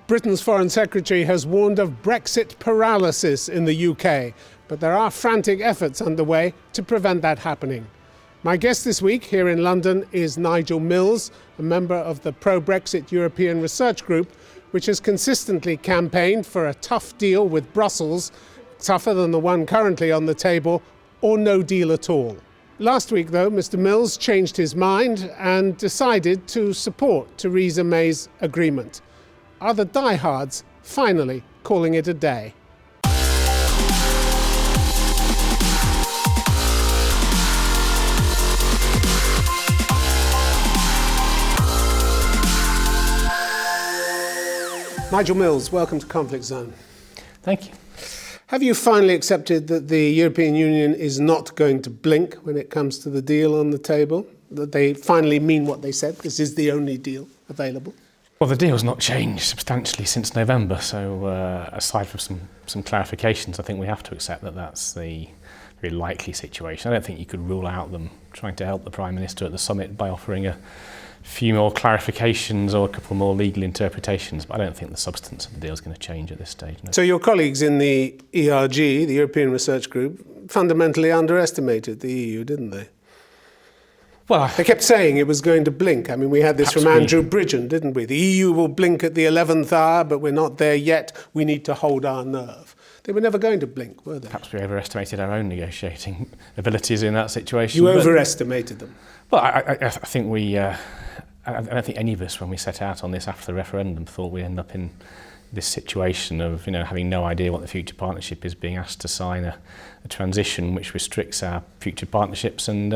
Britain's Foreign Secretary has warned of Brexit paralysis in the UK, but there are frantic efforts underway to prevent that happening. My guest this week here in London is Nigel Mills, a member of the Pro-Brexit European Research Group, which has consistently campaigned for a tough deal with Brussels, tougher than the one currently on the table, or no deal at all. Last week, though, Mr. Mills changed his mind and decided to support Theresa May's agreement. Are the diehards finally calling it a day? Nigel Mills, welcome to Conflict Zone. Thank you. Have you finally accepted that the European Union is not going to blink when it comes to the deal on the table? That they finally mean what they said? This is the only deal available? Well, the deal's not changed substantially since November, so aside from some clarifications, I think we have to accept that that's the very likely situation. I don't think you could rule out them trying to help the Prime Minister at the summit by offering a few more clarifications or a couple more legal interpretations, but I don't think the substance of the deal is going to change at this stage. No. So your colleagues in the ERG, the European Research Group, fundamentally underestimated the EU, didn't they? Well, they kept saying it was going to blink. I mean, we had this from Andrew Bridgen, didn't we? The EU will blink at the 11th hour, but we're not there yet. We need to hold our nerve. They were never going to blink, were they? Perhaps we overestimated our own negotiating abilities in that situation. You overestimated them. Well, I think we... I don't think any of us, when we set out on this after the referendum, thought we'd end up in this situation of, having no idea what the future partnership is, being asked to sign a transition which restricts our future partnerships and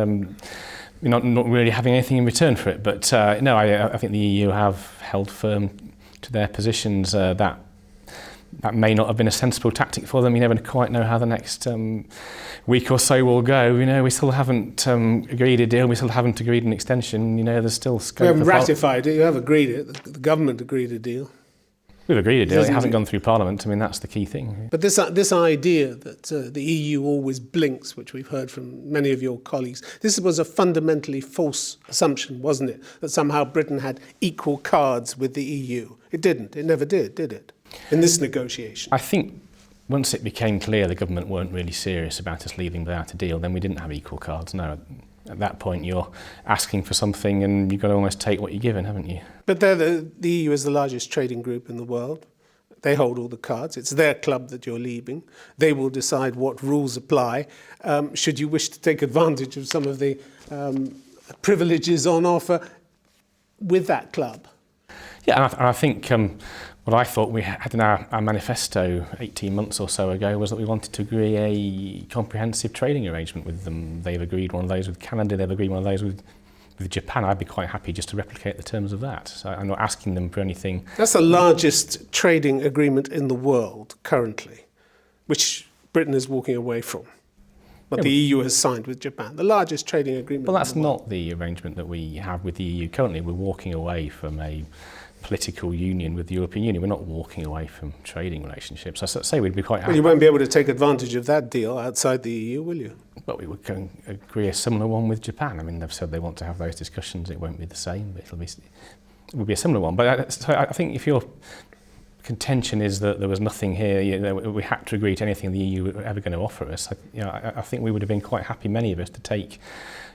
not really having anything in return for it. But no, I think the EU have held firm to their positions. That may not have been a sensible tactic for them. You never quite know how the next week or so will go. We still haven't agreed a deal. We still haven't agreed an extension. There's still scope. We haven't ratified it. You have agreed it. The government agreed a deal. We've agreed a deal. It hasn't gone through Parliament. That's the key thing. But this idea that the EU always blinks, which we've heard from many of your colleagues, this was a fundamentally false assumption, wasn't it? That somehow Britain had equal cards with the EU. It didn't. It never did it? In this negotiation. I think once it became clear the government weren't really serious about us leaving without a deal, then we didn't have equal cards. No, at that point you're asking for something and you've got to almost take what you're given, haven't you? But the EU is the largest trading group in the world. They hold all the cards. It's their club that you're leaving. They will decide what rules apply. Should you wish to take advantage of some of the privileges on offer with that club? Yeah, and I think what I thought we had in our manifesto 18 months or so ago was that we wanted to agree a comprehensive trading arrangement with them. They've agreed one of those with Canada, they've agreed one of those with Japan. I'd be quite happy just to replicate the terms of that. So I'm not asking them for anything. That's the largest trading agreement in the world currently, which Britain is walking away from. But the EU has signed with Japan, the largest trading agreement. Well, that's not the arrangement that we have with the EU currently. We're walking away from a political union with the European Union. We're not walking away from trading relationships. I say we'd be quite happy. Well, you won't be able to take advantage of that deal outside the EU, will you? But we would agree a similar one with Japan. They've said they want to have those discussions. It won't be the same, but it will be a similar one. But so I think if your contention is that there was nothing here, we had to agree to anything the EU were ever going to offer us, I think we would have been quite happy, many of us, to take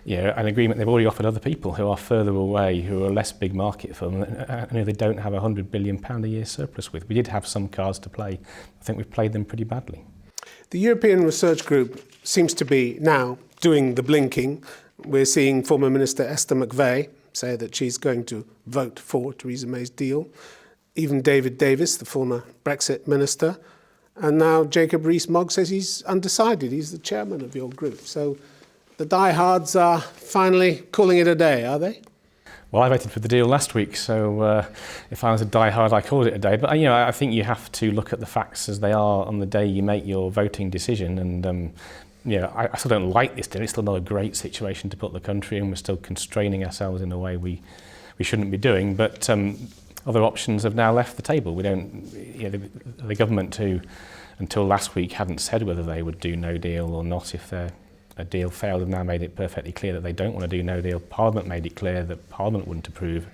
an agreement they've already offered other people who are further away, who are a less big market for them, and who they don't have £100 billion a year surplus with. We did have some cards to play. I think we've played them pretty badly. The European Research Group seems to be now doing the blinking. We're seeing former Minister Esther McVey say that she's going to vote for Theresa May's deal. Even David Davis, the former Brexit minister. And now Jacob Rees-Mogg says he's undecided. He's the chairman of your group. So the diehards are finally calling it a day, are they? Well, I voted for the deal last week, so if I was a diehard, I called it a day. But I think you have to look at the facts as they are on the day you make your voting decision. And I still don't like this deal. It's still not a great situation to put the country in. We're still constraining ourselves in a way we shouldn't be doing. But other options have now left the table. We don't. The government, who until last week hadn't said whether they would do no deal or not if their a deal failed have now made it perfectly clear that they don't want to do no deal. Parliament made it clear that Parliament wouldn't approve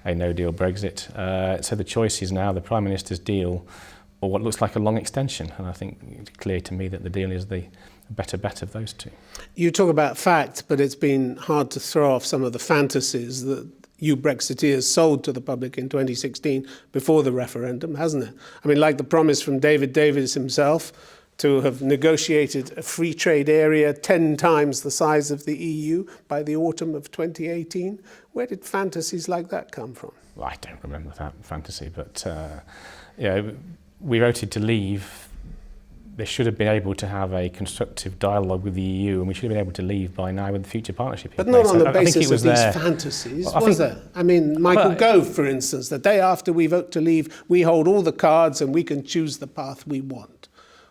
a no deal Brexit. So the choice is now the Prime Minister's deal or what looks like a long extension. And I think it's clear to me that the deal is the better bet of those two. You talk about fact, but it's been hard to throw off some of the fantasies that you Brexiteers sold to the public in 2016 before the referendum, hasn't it? I mean, like the promise from David Davis himself to have negotiated a free trade area 10 times the size of the EU by the autumn of 2018. Where did fantasies like that come from? Well, I don't remember that fantasy, but we voted to leave. They should have been able to have a constructive dialogue with the EU, and we should have been able to leave by now with the future partnership. But not on the basis of these fantasies, was there? I mean, Michael Gove, for instance, the day after we vote to leave, we hold all the cards and we can choose the path we want.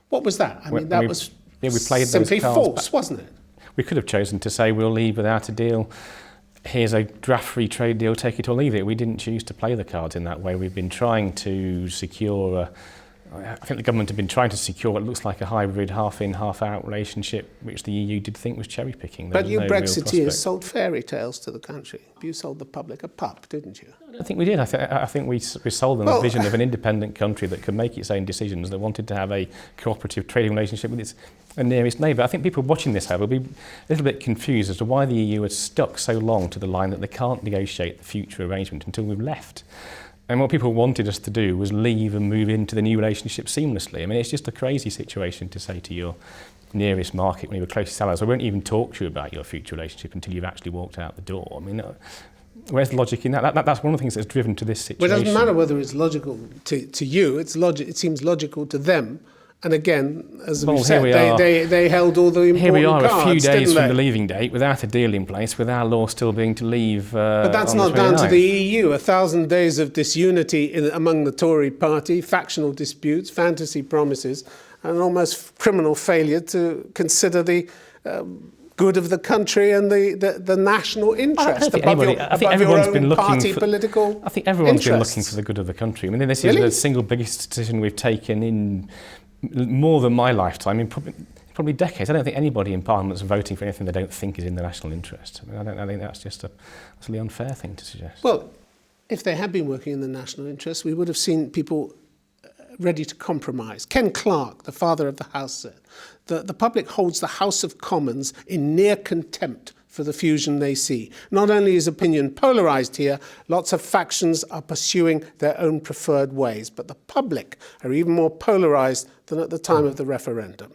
What was that? I mean, that was we played simply those cards false, wasn't it? We could have chosen to say we'll leave without a deal. Here's a draft free trade deal, take it or leave it. We didn't choose to play the cards in that way. We've been trying to secure I think the government have been trying to secure what looks like a hybrid half-in, half-out relationship, which the EU did think was cherry-picking. But you Brexiteers sold fairy tales to the country. You sold the public a pup, didn't you? I think we did. I think we sold them the vision of an independent country that could make its own decisions, that wanted to have a cooperative trading relationship with its nearest neighbour. I think people watching this, however, will be a little bit confused as to why the EU has stuck so long to the line that they can't negotiate the future arrangement until we've left. And what people wanted us to do was leave and move into the new relationship seamlessly. I mean, it's just a crazy situation to say to your nearest market when you were closest allies, I won't even talk to you about your future relationship until you've actually walked out the door. I mean, where's the logic in that? That's one of the things that's driven to this situation. Well, it doesn't matter whether it's logical to you. It seems logical to them. And again, as we've said, they held all the important cards. Here we are, a few days from the leaving date, without a deal in place, with our law still being to leave. But that's not down to the EU. 1,000 days of disunity among the Tory party, factional disputes, fantasy promises, and an almost criminal failure to consider the good of the country and the national interest. I think everyone's been looking for the good of the country. I mean, this is the single biggest decision we've taken in more than my lifetime, in probably decades. I don't think anybody in Parliament is voting for anything they don't think is in the national interest. I mean, I think that's just a utterly unfair thing to suggest. Well, if they had been working in the national interest, we would have seen people ready to compromise. Ken Clarke, the father of the House, said the public holds the House of Commons in near contempt for the fusion they see. Not only is opinion polarised here, lots of factions are pursuing their own preferred ways, but the public are even more polarised than at the time of the referendum.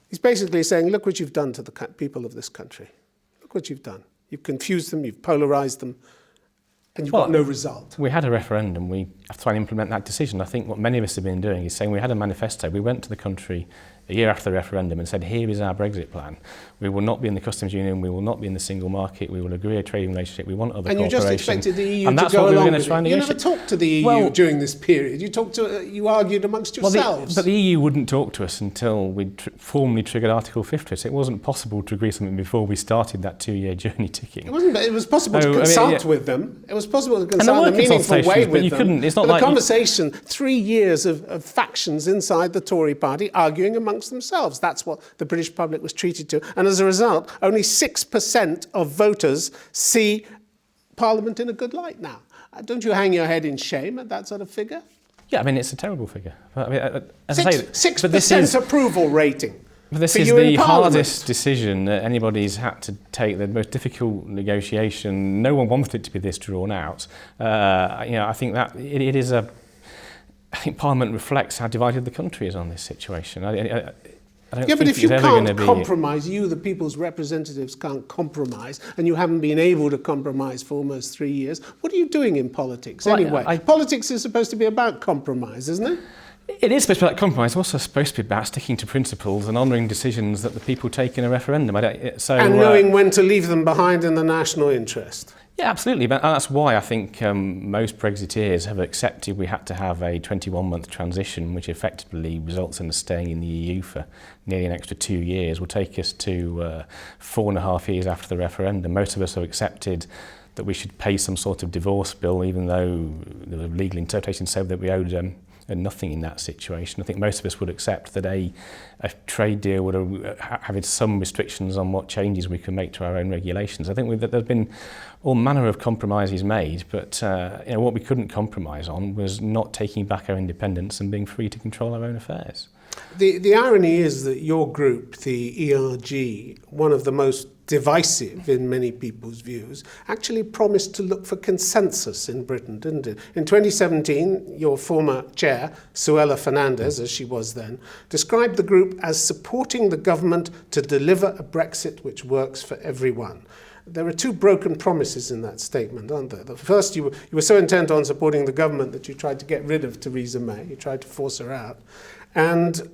He's basically saying, look what you've done to the people of this country. Look what you've done. You've confused them, you've polarised them, and you've got no result. We had a referendum. We have to try and implement that decision. I think what many of us have been doing is saying we had a manifesto. We went to the country a year after the referendum and said, here is our Brexit plan. We will not be in the customs union. We will not be in the single market. We will agree a trading relationship. We want other cooperation. And you just expected the EU and to that's go what we were along going to try and negotiate. You never talked to the EU during this period. You argued amongst yourselves. But the EU wouldn't talk to us until we'd formally triggered Article 50. So it wasn't possible to agree something before we started that 2-year journey ticking. It wasn't. But it was possible to consult with them. It was possible to consult in a meaningful way with them. Couldn't. It's not but like the conversation, 3 years of factions inside the Tory party arguing amongst themselves. That's what the British public was treated to. And as a result, only 6% of voters see Parliament in a good light now. Don't you hang your head in shame at that sort of figure? Yeah, I mean, it's a terrible figure. But, I mean, 6% approval rating. But this is the hardest decision that anybody's had to take, the most difficult negotiation. No one wanted it to be this drawn out. I think that it is I think Parliament reflects how divided the country is on this situation. I don't think but if you can't compromise, you, the people's representatives, can't compromise, and you haven't been able to compromise for almost 3 years, what are you doing in politics anyway? Politics is supposed to be about compromise, isn't it? It is supposed to be about compromise. It's also supposed to be about sticking to principles and honouring decisions that the people take in a referendum. And knowing when to leave them behind in the national interest. Yeah, absolutely. But that's why I think most Brexiteers have accepted we had to have a 21-month transition, which effectively results in us staying in the EU for nearly an extra 2 years. Will take us to 4.5 years after the referendum. Most of us have accepted that we should pay some sort of divorce bill, even though the legal interpretation said that we owed nothing in that situation. I think most of us would accept that a trade deal would have some restrictions on what changes we can make to our own regulations. I think that there's been all manner of compromises made, but what we couldn't compromise on was not taking back our independence and being free to control our own affairs. The irony is that your group, the ERG, one of the most divisive in many people's views, actually promised to look for consensus in Britain, didn't it? In 2017, your former chair, Suella Fernandez, as she was then, described the group as supporting the government to deliver a Brexit which works for everyone. There are two broken promises in that statement, aren't there? The first, you were so intent on supporting the government that you tried to get rid of Theresa May. You tried to force her out. And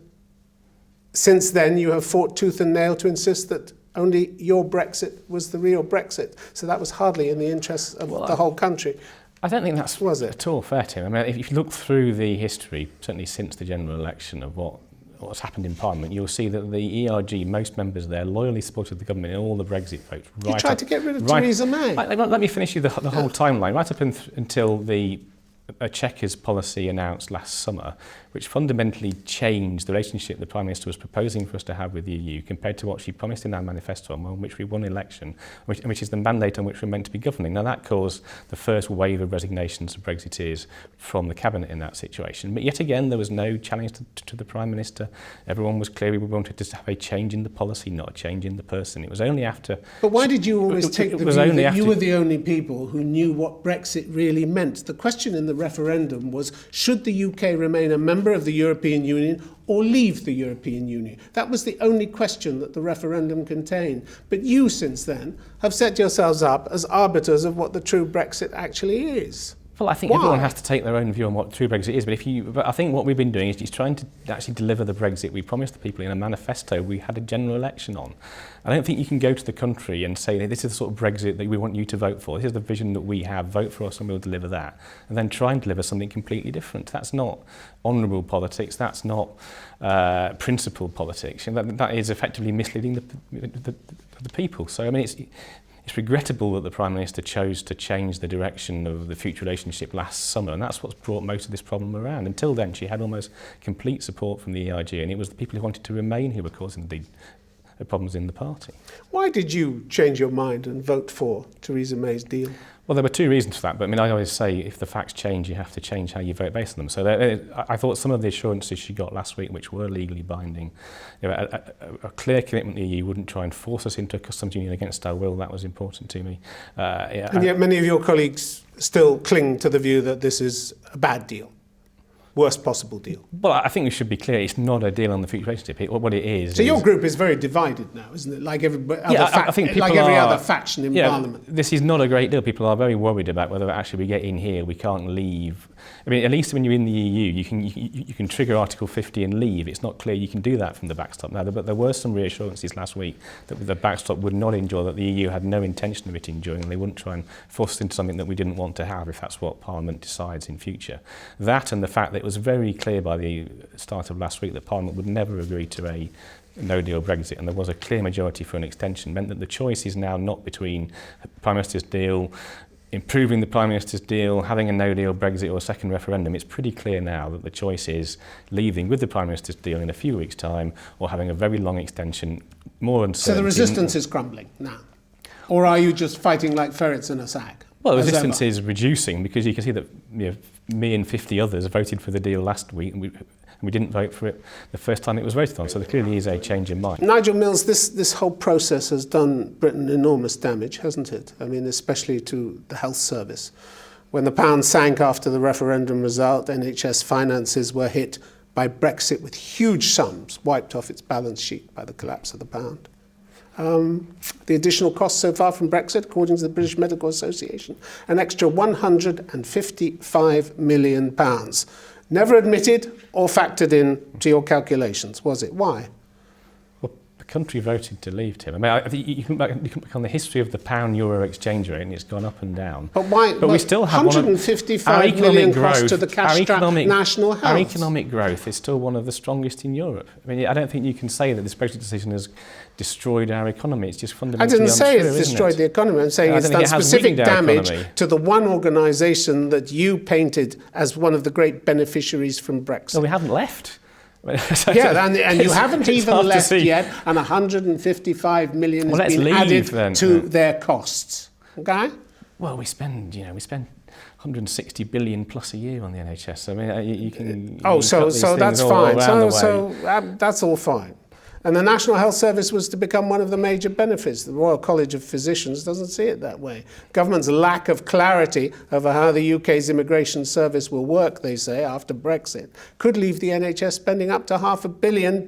since then, you have fought tooth and nail to insist that only your Brexit was the real Brexit. So that was hardly in the interests of the whole country. I don't think that's at all fair, Tim. I mean, if you look through the history, certainly since the general election, of what's happened in Parliament, you'll see that the ERG, most members there, loyally supported the government in all the Brexit votes. You tried to get rid of Theresa May. Let me finish you the whole timeline, right up until the Chequers policy announced last summer, which fundamentally changed the relationship the Prime Minister was proposing for us to have with the EU compared to what she promised in our manifesto, on which we won election, which is the mandate on which we're meant to be governing. Now, that caused the first wave of resignations of Brexiteers from the Cabinet in that situation. But yet again, there was no challenge to the Prime Minister. Everyone was clear we wanted to have a change in the policy, not a change in the person. It was only after... But why did you always take the view that you were the only people who knew what Brexit really meant? The question in the referendum was, should the UK remain a member of the European Union or leave the European Union? That was the only question that the referendum contained. But you, since then, have set yourselves up as arbiters of what the true Brexit actually is. Well, I think everyone has to take their own view on what true Brexit is, but I think what we've been doing is trying to actually deliver the Brexit we promised the people in a manifesto we had a general election on. I don't think you can go to the country and say, this is the sort of Brexit that we want you to vote for. This is the vision that we have. Vote for us and we'll deliver that. And then try and deliver something completely different. That's not honourable politics. That's not principled politics. And that is effectively misleading the people. So, I mean, it's regrettable that the Prime Minister chose to change the direction of the future relationship last summer, and that's what's brought most of this problem around. Until then, she had almost complete support from the ERG, and it was the people who wanted to remain who were causing the problems in the party. Why did you change your mind and vote for Theresa May's deal? Well, there were two reasons for that, but I mean, I always say if the facts change, you have to change how you vote based on them. So I thought some of the assurances she got last week, which were legally binding, a clear commitment the EU wouldn't try and force us into a customs union against our will, that was important to me. And yet many of your colleagues still cling to the view that this is a bad deal. Worst possible deal. Well, I think we should be clear, it's not a deal on the future relationship. What it is... So your group is very divided now, isn't it? Like every other faction in Parliament. This is not a great deal. People are very worried about whether actually we get in here, we can't leave. I mean, at least when you're in the EU, you can trigger Article 50 and leave. It's not clear you can do that from the backstop now, but there were some reassurances last week that the backstop would not endure, that the EU had no intention of it enduring, and they wouldn't try and force us into something that we didn't want to have if that's what Parliament decides in future. That and the fact that it was very clear by the start of last week that Parliament would never agree to a no-deal Brexit, and there was a clear majority for an extension, meant that the choice is now not between Prime Minister's deal, improving the Prime Minister's deal, having a no-deal Brexit or a second referendum. It's pretty clear now that the choice is leaving with the Prime Minister's deal in a few weeks' time or having a very long extension, more uncertainty. So the resistance is crumbling now? Or are you just fighting like ferrets in a sack? Well, the resistance is reducing because you can see that me and 50 others voted for the deal last week, and we didn't vote for it the first time it was voted on. So there clearly is a change in mind. Nigel Mills, this whole process has done Britain enormous damage, hasn't it? I mean, especially to the health service. When the pound sank after the referendum result, NHS finances were hit by Brexit with huge sums wiped off its balance sheet by the collapse of the pound. The additional costs so far from Brexit, according to the British Medical Association, an extra £155 million. Never admitted or factored in to your calculations, was it? Why? Well, country voted to leave, Tim. I mean, I think you can look back on the history of the pound-euro exchange rate, and it's gone up and down. But why? But we still have 155 million cost to the cash-strapped national health. Our economic growth is still one of the strongest in Europe. I mean, I don't think you can say that this Brexit decision has destroyed our economy. It's just fundamentally untrue. I didn't say it's isn't destroyed the economy. I'm saying it's done specific damage to the one organisation that you painted as one of the great beneficiaries from Brexit. No, we haven't left. Yeah, and you haven't even left yet, and 155 million has been added to their costs. Okay? Well, we spend 160 billion plus a year on the NHS. I mean, you can. So that's fine. That's all fine. And the National Health Service was to become one of the major benefits. The Royal College of Physicians doesn't see it that way. Government's lack of clarity over how the UK's immigration service will work, they say, after Brexit, could leave the NHS spending up to £500 million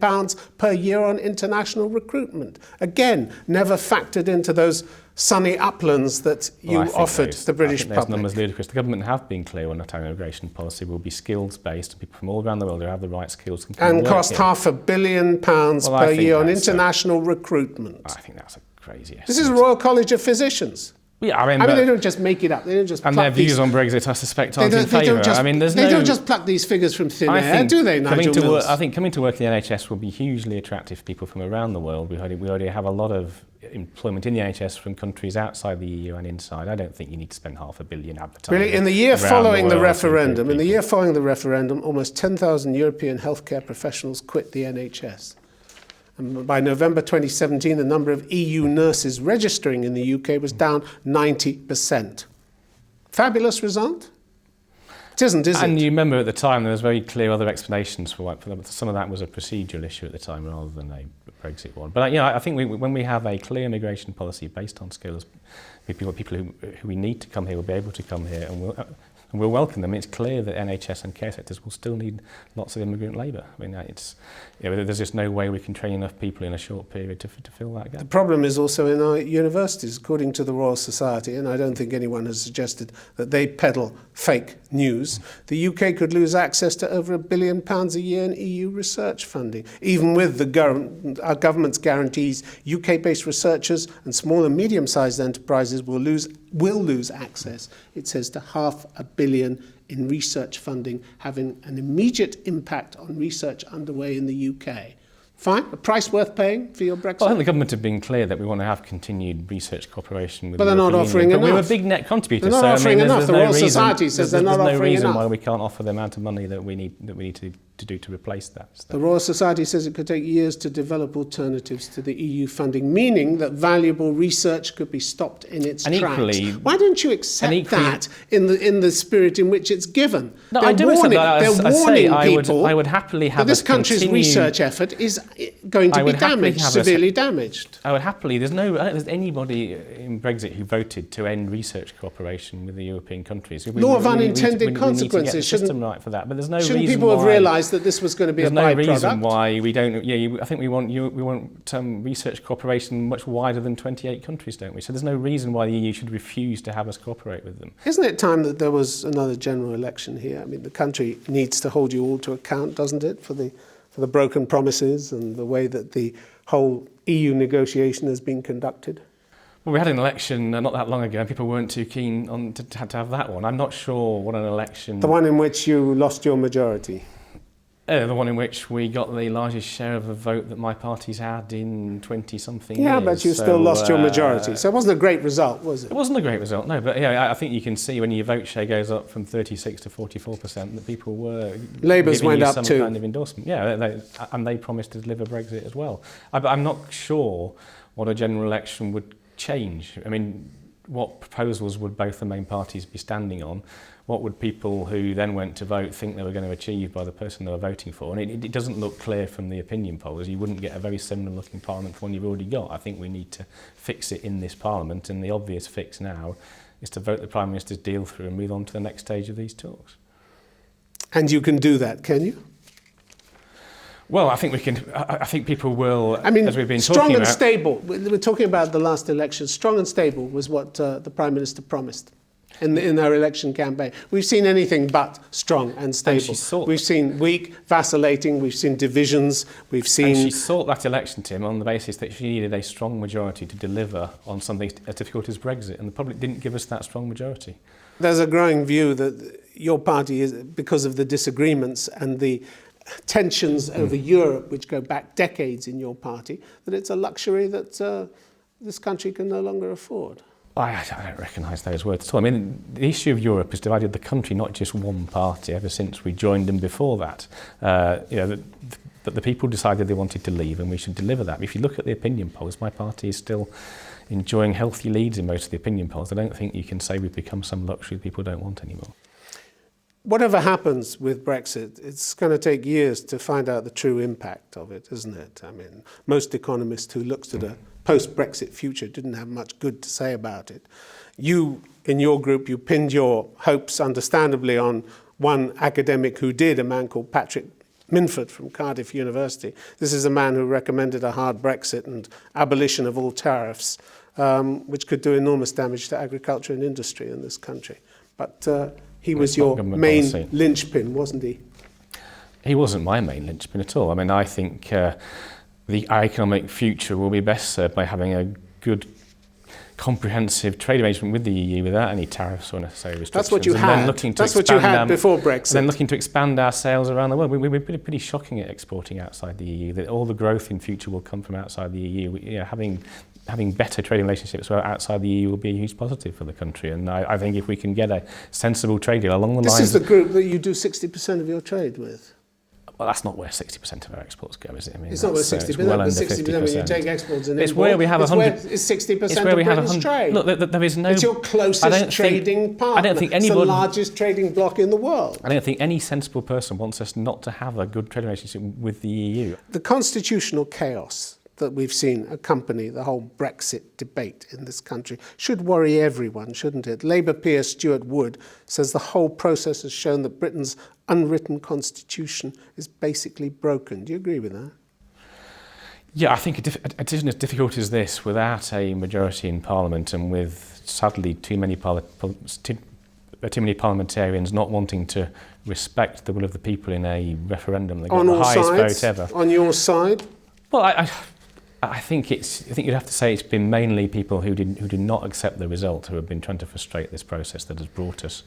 per year on international recruitment. Again, never factored into those sunny uplands that you offered the British public. Those numbers ludicrous. The government have been clear on that our immigration policy will be skills-based. People from all around the world who have the right skills can come and cost £500 million per year on international recruitment. I think that's a crazy estimate. This is the Royal College of Physicians. Yeah, I mean, they don't just make it up. They don't just. And their views on Brexit, I suspect, aren't in favour. I mean, they don't just pluck these figures from thin air, do they, Nigel Mills? I think coming to work in the NHS will be hugely attractive for people from around the world. We already have a lot of employment in the NHS from countries outside the EU and inside. I don't think you need to spend £500 million advertising. Really, in the year following the referendum, almost 10,000 European healthcare professionals quit the NHS. And by November 2017, the number of EU nurses registering in the UK was down 90%. Fabulous result? It isn't, is it? And you remember at the time there was very clear other explanations for why. Some of that was a procedural issue at the time rather than a Brexit one. But I think when we have a clear immigration policy based on skills, people who we need to come here will be able to come here, and we'll welcome them. It's clear that NHS and care sectors will still need lots of immigrant labour. I mean, there's just no way we can train enough people in a short period to fill that gap. The problem is also in our universities, according to the Royal Society, and I don't think anyone has suggested that they peddle fake news. The UK could lose access to over £1 billion a year in EU research funding. Even with our government's guarantees, UK-based researchers and small and medium-sized enterprises will lose access, it says, to £500 million in research funding, having an immediate impact on research underway in the UK. Fine, a price worth paying for your Brexit? Well, I think the government have been clear that we want to have continued research cooperation with the European Union. But they're not offering enough. But we're a big net contributor. They're not offering enough. The Royal Society says they're not offering enough. There's no reason why we can't offer the amount of money that we need to do to replace that. The Royal Society says it could take years to develop alternatives to the EU funding, meaning that valuable research could be stopped in its tracks. Why don't you accept that in the spirit in which it's given? No, I do accept that. They're warning people I would happily have that this country's research effort is going to be damaged, severely damaged. I would happily. I don't think there's anybody in Brexit who voted to end research cooperation with the European countries. Law of unintended consequences. We need to get the system right for that, but there's no reason why. Shouldn't people have realised that this was going to be a byproduct? There's no reason why we don't. I think we want research cooperation much wider than 28 countries, don't we? So there's no reason why the EU should refuse to have us cooperate with them. Isn't it time that there was another general election here? I mean, the country needs to hold you all to account, doesn't it, for the broken promises and the way that the whole EU negotiation has been conducted? Well, we had an election not that long ago and people weren't too keen to have that one. I'm not sure what an election... The one in which you lost your majority? The one in which we got the largest share of the vote that my party's had in 20-something years. Yeah, but you still lost your majority. So it wasn't a great result, was it? It wasn't a great result, no. But I think you can see when your vote share goes up from 36 to 44% that people were Labour's giving went you up some too. kind of endorsement. Yeah, and they promised to deliver Brexit as well. But I'm not sure what a general election would change. I mean, what proposals would both the main parties be standing on? What would people who then went to vote think they were going to achieve by the person they were voting for? And it doesn't look clear from the opinion polls. You wouldn't get a very similar looking parliament to one you've already got. I think we need to fix it in this parliament, and the obvious fix now is to vote the Prime Minister's deal through and move on to the next stage of these talks. And you can do that, can you? Well, I think we can. I think people will. I mean, as we've been strong talking and about, stable. We're talking about the last election. Strong and stable was what the Prime Minister promised. in her election campaign. We've seen anything but strong and stable. We've seen weak, vacillating, we've seen divisions, we've seen... And she sought that election, Tim, on the basis that she needed a strong majority to deliver on something as difficult as Brexit, and the public didn't give us that strong majority. There's a growing view that your party is, because of the disagreements and the tensions over Europe, which go back decades in your party, that it's a luxury that this country can no longer afford. I don't recognise those words at all. I mean, the issue of Europe has divided the country, not just one party, ever since we joined them before that. The people decided they wanted to leave, and we should deliver that. If you look at the opinion polls, my party is still enjoying healthy leads in most of the opinion polls. I don't think you can say we've become some luxury people don't want anymore. Whatever happens with Brexit, it's going to take years to find out the true impact of it, isn't it? I mean, most economists who looked at a post-Brexit future didn't have much good to say about it. You, in your group, you pinned your hopes, understandably, on one academic who did, a man called Patrick Minford from Cardiff University. This is a man who recommended a hard Brexit and abolition of all tariffs, which could do enormous damage to agriculture and industry in this country. But he was your main linchpin, wasn't he? He wasn't my main linchpin at all. I mean, I think our economic future will be best served by having a good, comprehensive trade arrangement with the EU without any tariffs or necessary restrictions. That's what you had. That's what you had before Brexit. And then looking to expand our sales around the world. We've been pretty shocking at exporting outside the EU. That all the growth in future will come from outside the EU. Having better trading relationships outside the EU will be a huge positive for the country. And I think if we can get a sensible trade deal along the lines... This is the group that you do 60% of your trade with. Well, that's not where 60% of our exports go, is it? I mean, it's not where 60%, well but 60% when you take exports and it's where we have 100. It's 60% of Britain's trade. Look, there is no. It's your closest trading partner. I don't think anybody. It's the largest trading bloc in the world. I don't think any sensible person wants us not to have a good trade relationship with the EU. The constitutional chaos that we've seen accompany the whole Brexit debate in this country should worry everyone, shouldn't it? Labour peer Stuart Wood says the whole process has shown that Britain's unwritten constitution is basically broken. Do you agree with that? Yeah, I think a decision as difficult as this, without a majority in Parliament and with, sadly, too many parliamentarians not wanting to respect the will of the people in a referendum, they got the highest vote ever. On your side? Well, I think you'd have to say it's been mainly people who did not accept the result who have been trying to frustrate this process that has brought us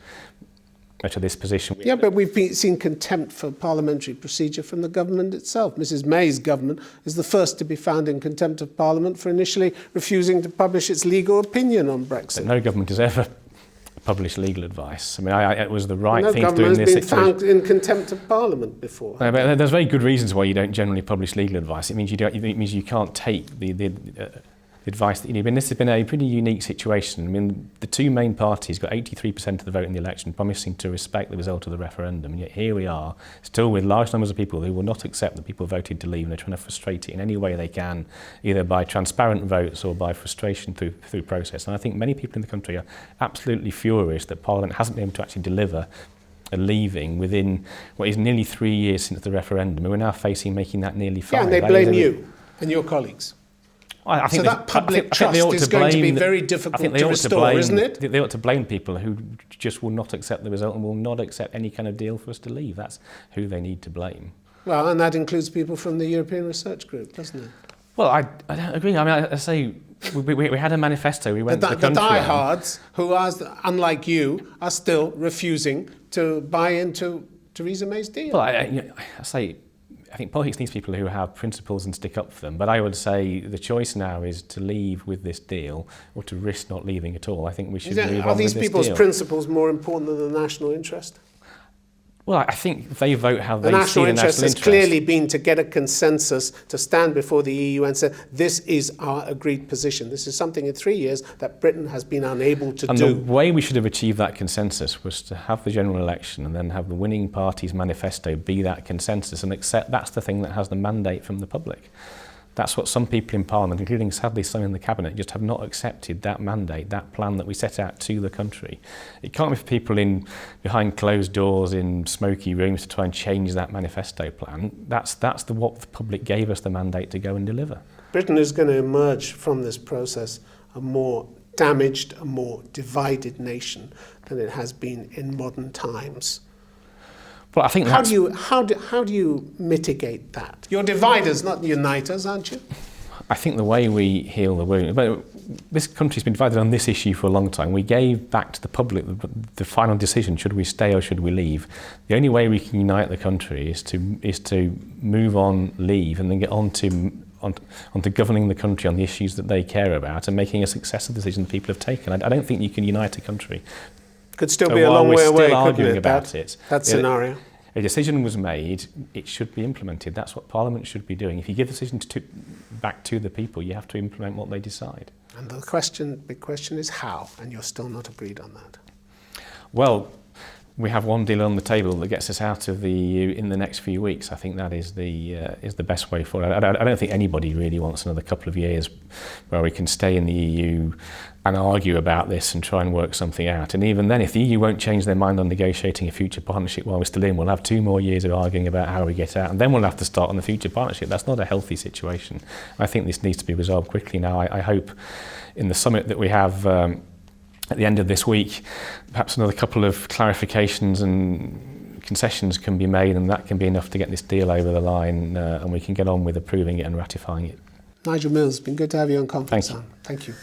to this position. Yeah, but we've seen contempt for parliamentary procedure from the government itself. Mrs May's government is the first to be found in contempt of Parliament for initially refusing to publish its legal opinion on Brexit. But no government has ever published legal advice. I mean, it was the right thing to do in this situation. No government has been found in contempt of Parliament before. No, but there's very good reasons why you don't generally publish legal advice. It means you can't take the advice that you need. I mean, this has been a pretty unique situation. I mean, the two main parties got 83% of the vote in the election, promising to respect the result of the referendum, and yet here we are, still with large numbers of people who will not accept that people voted to leave, and they're trying to frustrate it in any way they can, either by transparent votes or by frustration through process. And I think many people in the country are absolutely furious that Parliament hasn't been able to actually deliver a leaving within what is nearly 3 years since the referendum, and we're now facing making that nearly 5. Yeah, and they blame you and your colleagues. I think so that public trust is going to be very difficult to restore, isn't it? They ought to blame people who just will not accept the result and will not accept any kind of deal for us to leave. That's who they need to blame. Well, and that includes people from the European Research Group, doesn't it? Well, I don't agree. I mean, I say we had a manifesto. We went to the country. The diehards, who are, unlike you, are still refusing to buy into Theresa May's deal. Well, I think politics needs people who have principles and stick up for them. But I would say the choice now is to leave with this deal or to risk not leaving at all. I think we should move on with this deal. Are these people's principles more important than the national interest? Well, I think they vote how they see the national interest. Has clearly been to get a consensus to stand before the EU and say, this is our agreed position. This is something in 3 years that Britain has been unable to do. And the way we should have achieved that consensus was to have the general election and then have the winning party's manifesto be that consensus and accept that's the thing that has the mandate from the public. That's what some people in Parliament, including sadly some in the Cabinet, just have not accepted, that mandate, that plan that we set out to the country. It can't be for people behind closed doors in smoky rooms to try and change that manifesto plan. That's what the public gave us the mandate to go and deliver. Britain is going to emerge from this process a more damaged, a more divided nation than it has been in modern times. Well, I think how do you mitigate that? You're dividers, not uniters, aren't you? I think the way we heal the wound, but this country's been divided on this issue for a long time. We gave back to the public the final decision: should we stay or should we leave? The only way we can unite the country is to move on, leave, and then get onto governing the country on the issues that they care about and making a success of the decision that people have taken. I don't think you can unite a country. Could still be a long way away, arguing about it. That scenario. A decision was made, it should be implemented. That's what Parliament should be doing. If you give the decision back to the people, you have to implement what they decide. And the big question is how, and you're still not agreed on that. Well, we have one deal on the table that gets us out of the EU in the next few weeks. I think that is the best way forward. I don't think anybody really wants another couple of years where we can stay in the EU and argue about this and try and work something out. And even then, if the EU won't change their mind on negotiating a future partnership while we're still in, we'll have 2 more years of arguing about how we get out, and then we'll have to start on the future partnership. That's not a healthy situation. I think this needs to be resolved quickly now. I hope in the summit that we have at the end of this week, perhaps another couple of clarifications and concessions can be made, and that can be enough to get this deal over the line, and we can get on with approving it and ratifying it. Nigel Mills, it's been good to have you on Conference. Thank you. Thank you.